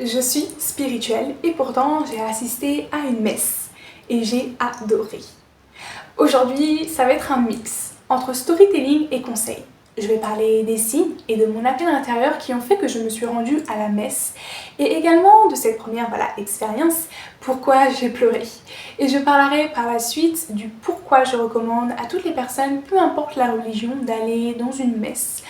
Je suis spirituelle et pourtant j'ai assisté à une messe et j'ai adoré. Aujourd'hui, ça va être un mix entre storytelling et conseils. Je vais parler des signes et de mon appel intérieur qui ont fait que je me suis rendue à la messe et également de cette première expérience, pourquoi j'ai pleuré. Et je parlerai par la suite du pourquoi je recommande à toutes les personnes, peu importe la religion, d'aller dans une messe,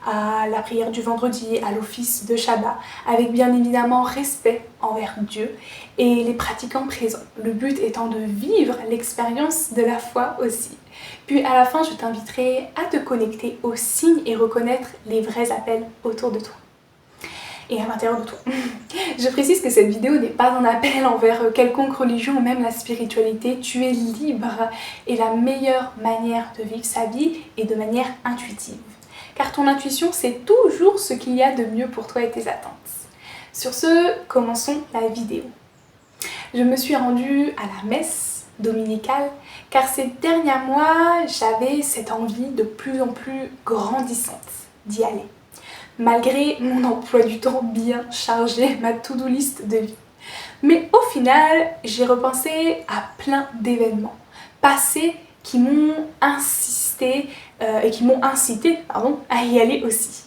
à la prière du vendredi, à l'office de Shabbat, avec bien évidemment respect envers Dieu et les pratiquants présents. Le but étant de vivre l'expérience de la foi aussi. Puis à la fin, je t'inviterai à te connecter aux signes et reconnaître les vrais appels autour de toi et à l'intérieur de toi. Je précise que cette vidéo n'est pas un appel envers quelconque religion ou même la spiritualité. Tu es libre et la meilleure manière de vivre sa vie est de manière intuitive. Car ton intuition, c'est toujours ce qu'il y a de mieux pour toi et tes attentes. Sur ce, commençons la vidéo. Je me suis rendue à la messe dominicale car ces derniers mois, j'avais cette envie de plus en plus grandissante d'y aller. Malgré mon emploi du temps bien chargé, ma to-do list de vie. Mais au final, j'ai repensé à plein d'événements passés qui m'ont incité à y aller aussi.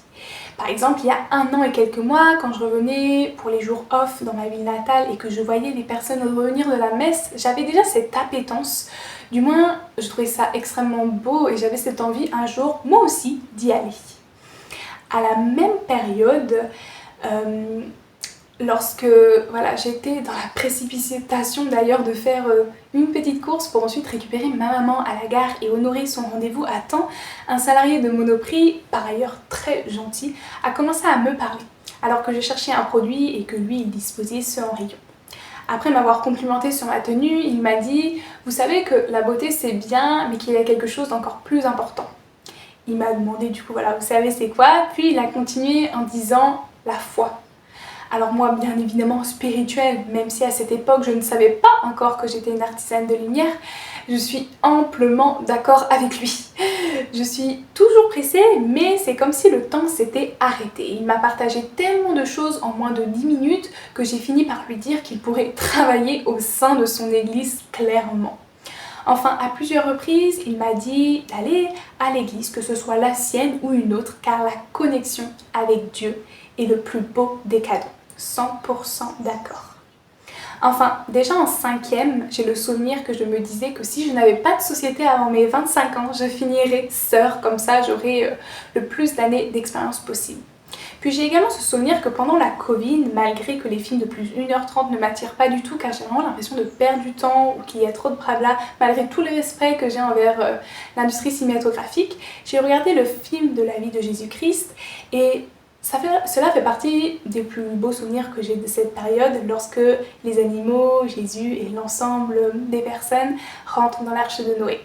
Par exemple, il y a 1 an et quelques mois, quand je revenais pour les jours off dans ma ville natale et que je voyais les personnes revenir de la messe, j'avais déjà cette appétence. Du moins, je trouvais ça extrêmement beau et j'avais cette envie un jour, moi aussi, d'y aller. À la même période, lorsque j'étais dans la précipitation d'ailleurs de faire une petite course pour ensuite récupérer ma maman à la gare et honorer son rendez-vous à temps, un salarié de Monoprix, par ailleurs très gentil, a commencé à me parler alors que je cherchais un produit et que lui il disposait ce en rayon. Après m'avoir complimenté sur ma tenue, il m'a dit « Vous savez que la beauté c'est bien, mais qu'il y a quelque chose d'encore plus important. » Il m'a demandé du coup, vous savez c'est quoi? Puis il a continué en disant « La foi ». Alors moi, bien évidemment spirituelle, même si à cette époque je ne savais pas encore que j'étais une artisane de lumière, je suis amplement d'accord avec lui. Je suis toujours pressée, mais c'est comme si le temps s'était arrêté. Il m'a partagé tellement de choses en moins de 10 minutes que j'ai fini par lui dire qu'il pourrait travailler au sein de son église clairement. Enfin, à plusieurs reprises, il m'a dit d'aller à l'église, que ce soit la sienne ou une autre, car la connexion avec Dieu est le plus beau des cadeaux. 100% d'accord. Enfin, déjà en 5e, j'ai le souvenir que je me disais que si je n'avais pas de société avant mes 25 ans, je finirais sœur, comme ça j'aurais le plus d'années d'expérience possible. Puis j'ai également ce souvenir que pendant la Covid, malgré que les films de plus d'1h30 ne m'attirent pas du tout car j'ai vraiment l'impression de perdre du temps ou qu'il y a trop de blabla, malgré tout le respect que j'ai envers l'industrie cinématographique, j'ai regardé le film de la vie de Jésus-Christ et cela fait partie des plus beaux souvenirs que j'ai de cette période lorsque les animaux, Jésus et l'ensemble des personnes rentrent dans l'arche de Noé.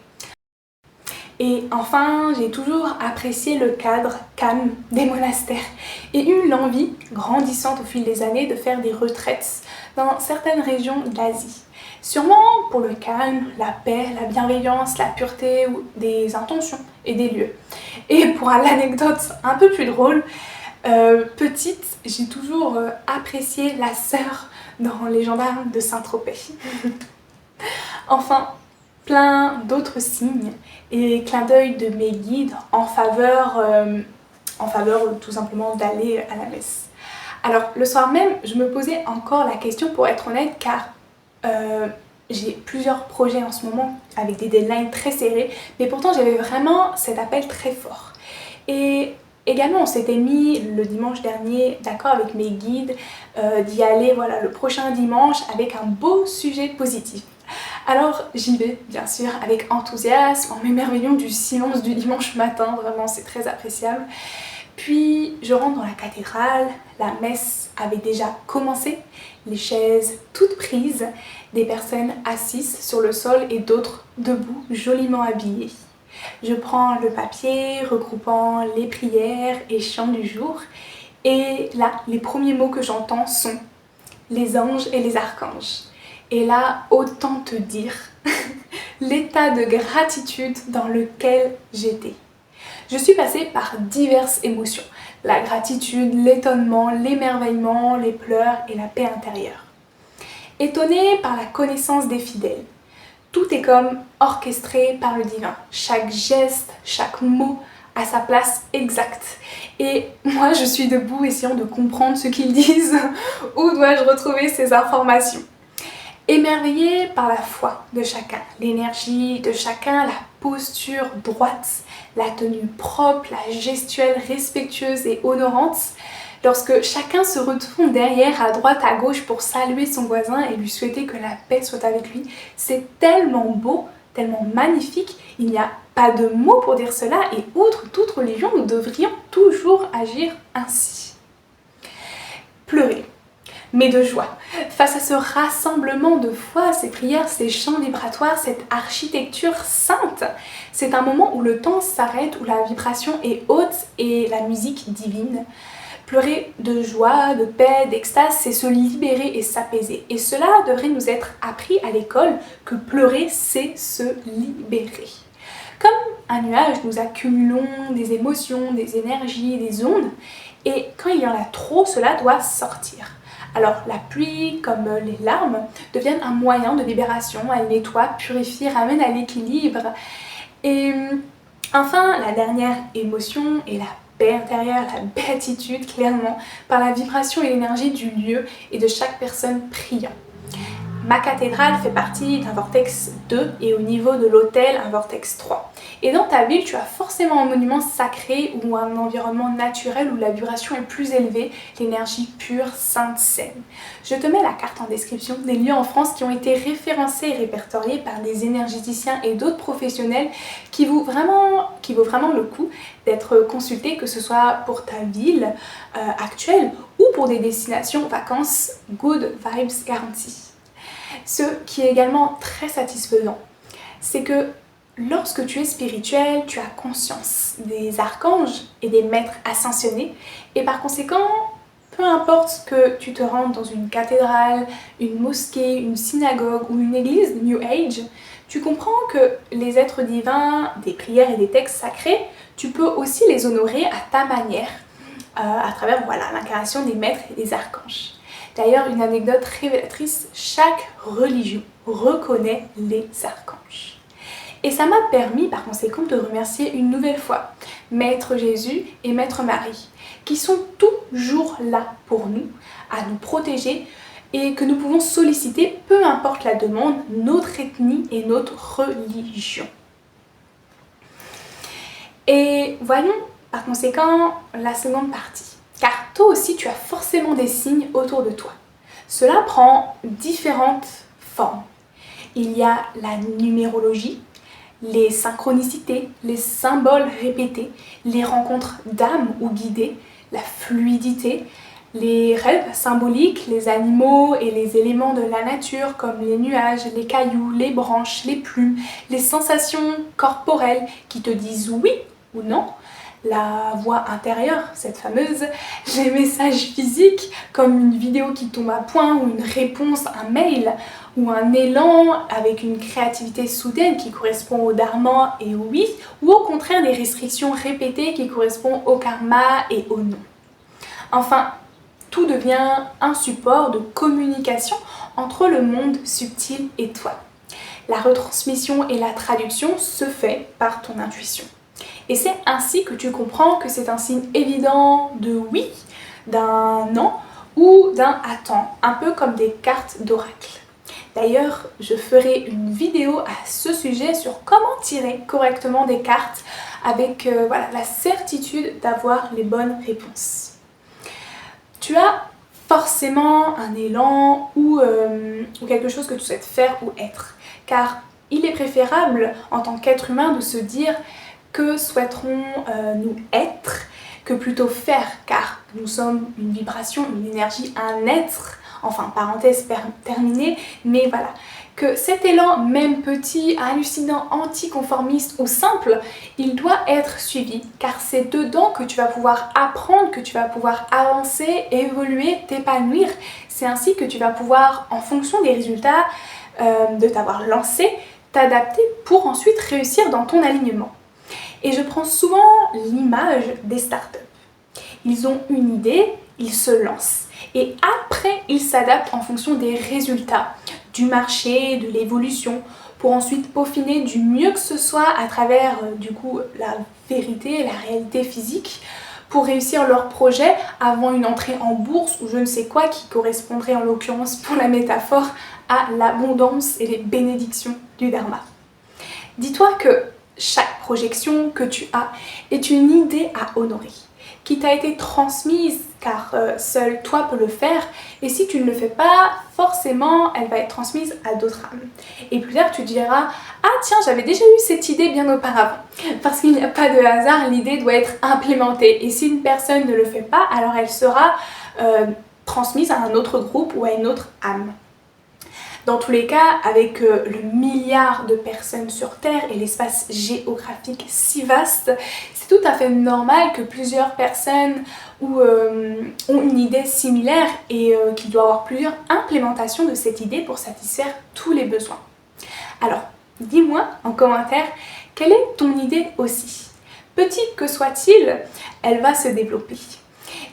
Et enfin, j'ai toujours apprécié le cadre calme des monastères et eu l'envie, grandissante au fil des années, de faire des retraites dans certaines régions d'Asie. Sûrement pour le calme, la paix, la bienveillance, la pureté des intentions et des lieux. Et pour l'anecdote un peu plus drôle, petite, j'ai toujours apprécié la sœur dans Les Gendarmes de Saint-Tropez. Enfin, plein d'autres signes et clins d'œil de mes guides en faveur tout simplement d'aller à la messe. Alors le soir même, je me posais encore la question pour être honnête car j'ai plusieurs projets en ce moment avec des deadlines très serrés, mais pourtant j'avais vraiment cet appel très fort. Et également, on s'était mis le dimanche dernier d'accord avec mes guides d'y aller le prochain dimanche avec un beau sujet positif. Alors j'y vais bien sûr avec enthousiasme, en m'émerveillant du silence du dimanche matin, vraiment c'est très appréciable. Puis je rentre dans la cathédrale, la messe avait déjà commencé, les chaises toutes prises, des personnes assises sur le sol et d'autres debout, joliment habillées. Je prends le papier regroupant les prières et chants du jour et là, les premiers mots que j'entends sont les anges et les archanges. Et là, autant te dire l'état de gratitude dans lequel j'étais. Je suis passée par diverses émotions. la gratitude, l'étonnement, l'émerveillement, les pleurs et la paix intérieure. Étonné par la connaissance des fidèles. Tout est comme orchestré par le divin. Chaque geste, chaque mot a sa place exacte. Et moi, je suis debout essayant de comprendre ce qu'ils disent. Où dois-je retrouver ces informations? Émerveillé par la foi de chacun, l'énergie de chacun, la posture droite, la tenue propre, la gestuelle respectueuse et honorante. Lorsque chacun se retourne derrière, à droite, à gauche pour saluer son voisin et lui souhaiter que la paix soit avec lui, c'est tellement beau, tellement magnifique, il n'y a pas de mots pour dire cela et outre toute religion, nous devrions toujours agir ainsi. Pleurer, mais de joie. Face à ce rassemblement de foi, ces prières, ces chants vibratoires, cette architecture sainte, c'est un moment où le temps s'arrête, où la vibration est haute et la musique divine. Pleurer de joie, de paix, d'extase, c'est se libérer et s'apaiser. Et cela devrait nous être appris à l'école, que pleurer, c'est se libérer. Comme un nuage, nous accumulons des émotions, des énergies, des ondes, et quand il y en a trop, cela doit sortir. Alors la pluie, comme les larmes, deviennent un moyen de libération, elle nettoie, purifie, ramène à l'équilibre. Et enfin, la dernière émotion est la paix intérieure, la béatitude, clairement, par la vibration et l'énergie du lieu et de chaque personne priant. Ma cathédrale fait partie d'un vortex 2 et au niveau de l'autel, un vortex 3. Et dans ta ville, tu as forcément un monument sacré ou un environnement naturel où la vibration est plus élevée, l'énergie pure, sainte, saine. Je te mets la carte en description des lieux en France qui ont été référencés et répertoriés par des énergéticiens et d'autres professionnels qui vaut vraiment le coup d'être consultés, que ce soit pour ta ville actuelle ou pour des destinations vacances good vibes garanties. Ce qui est également très satisfaisant, c'est que lorsque tu es spirituel, tu as conscience des archanges et des maîtres ascensionnés et par conséquent, peu importe que tu te rendes dans une cathédrale, une mosquée, une synagogue ou une église New Age, tu comprends que les êtres divins, des prières et des textes sacrés, tu peux aussi les honorer à ta manière, à travers l'incarnation des maîtres et des archanges. D'ailleurs, une anecdote révélatrice, chaque religion reconnaît les archanges. Et ça m'a permis par conséquent de remercier une nouvelle fois Maître Jésus et Maître Marie, qui sont toujours là pour nous, à nous protéger et que nous pouvons solliciter, peu importe la demande, notre ethnie et notre religion. Et voyons par conséquent la seconde partie. Car toi aussi tu as forcément des signes autour de toi. Cela prend différentes formes. Il y a la numérologie, les synchronicités, les symboles répétés, les rencontres d'âmes ou guidées, la fluidité, les rêves symboliques, les animaux et les éléments de la nature comme les nuages, les cailloux, les branches, les plumes, les sensations corporelles qui te disent oui ou non, la voix intérieure, cette fameuse, les messages physiques comme une vidéo qui tombe à point ou une réponse, un mail ou un élan avec une créativité soudaine qui correspond au dharma et au oui, ou au contraire des restrictions répétées qui correspondent au karma et au non. Enfin, tout devient un support de communication entre le monde subtil et toi. La retransmission et la traduction se fait par ton intuition. Et c'est ainsi que tu comprends que c'est un signe évident de oui, d'un non ou d'un attends, un peu comme des cartes d'oracle. D'ailleurs, je ferai une vidéo à ce sujet sur comment tirer correctement des cartes avec la certitude d'avoir les bonnes réponses. Tu as forcément un élan ou quelque chose que tu souhaites faire ou être, car il est préférable en tant qu'être humain de se dire que souhaiterons-nous être que plutôt faire, car nous sommes une vibration, une énergie, un être, enfin parenthèse terminée, mais voilà, que cet élan, même petit, hallucinant, anticonformiste ou simple, il doit être suivi, car c'est dedans que tu vas pouvoir apprendre, que tu vas pouvoir avancer, évoluer, t'épanouir. C'est ainsi que tu vas pouvoir, en fonction des résultats de t'avoir lancé, t'adapter pour ensuite réussir dans ton alignement. Et je prends souvent l'image des startups. Ils ont une idée, ils se lancent. Et après, ils s'adaptent en fonction des résultats, du marché, de l'évolution, pour ensuite peaufiner du mieux que ce soit à travers la vérité, la réalité physique, pour réussir leur projet avant une entrée en bourse ou je ne sais quoi qui correspondrait en l'occurrence pour la métaphore à l'abondance et les bénédictions du Dharma. Dis-toi que chaque projection que tu as est une idée à honorer, qui t'a été transmise car seul toi peux le faire et si tu ne le fais pas, forcément elle va être transmise à d'autres âmes. Et plus tard tu diras « Ah tiens, j'avais déjà eu cette idée bien auparavant ». Parce qu'il n'y a pas de hasard, l'idée doit être implémentée et si une personne ne le fait pas, alors elle sera transmise à un autre groupe ou à une autre âme. Dans tous les cas, avec le milliard de personnes sur Terre et l'espace géographique si vaste, c'est tout à fait normal que plusieurs personnes ont une idée similaire et qu'il doit y avoir plusieurs implémentations de cette idée pour satisfaire tous les besoins. Alors, dis-moi en commentaire, quelle est ton idée aussi? Petite que soit-il, elle va se développer.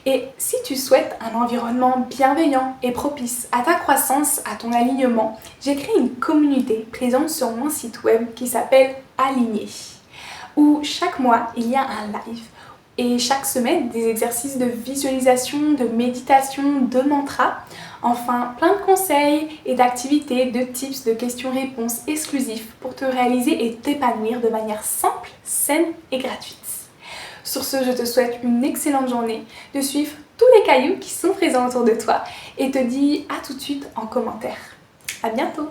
Et si tu souhaites un environnement bienveillant et propice à ta croissance, à ton alignement, j'ai créé une communauté présente sur mon site web qui s'appelle Aligné, où chaque mois il y a un live et chaque semaine des exercices de visualisation, de méditation, de mantra, enfin plein de conseils et d'activités, de tips, de questions-réponses exclusifs pour te réaliser et t'épanouir de manière simple, saine et gratuite. Sur ce, je te souhaite une excellente journée, de suivre tous les cailloux qui sont présents autour de toi et te dis à tout de suite en commentaire. À bientôt!